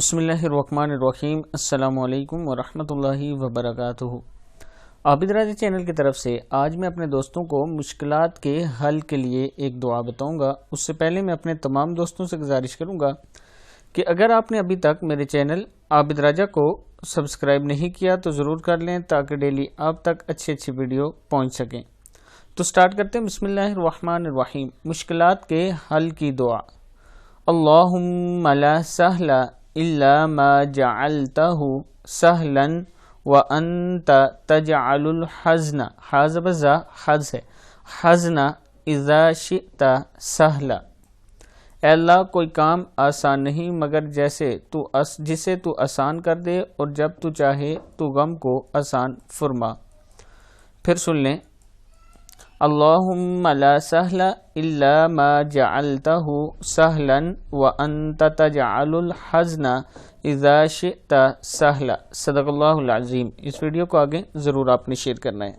بسم اللہ الرحمن الرحیم۔ السلام علیکم ورحمۃ اللہ وبرکاتہ۔ عابد راضی چینل کی طرف سے آج میں اپنے دوستوں کو مشکلات کے حل کے لیے ایک دعا بتاؤں گا۔ اس سے پہلے میں اپنے تمام دوستوں سے گزارش کروں گا کہ اگر آپ نے ابھی تک میرے چینل عابد راجہ کو سبسکرائب نہیں کیا تو ضرور کر لیں تاکہ ڈیلی آپ تک اچھی ویڈیو پہنچ سکیں۔ تو سٹارٹ کرتے ہیں۔ بسم اللہ الرحمن الرحیم۔ مشکلات کے حل کی دعا۔ اللہم لا سہل الا ما جعلته سہلا وانت تجعل الحزن حزن اذا شئت سہلا۔ اے اللہ کوئی کام آسان نہیں مگر جسے تو آسان کر دے اور جب تو چاہے تو غم کو آسان فرما۔ پھر سن لیں۔ اللہم لا سہل الا ما جعلته سہلا وانت تجعل الحزن اذا شئت سہلا۔ صدق اللہ العظیم۔ اس ویڈیو کو آگے ضرور آپ نے شیئر کرنا ہے۔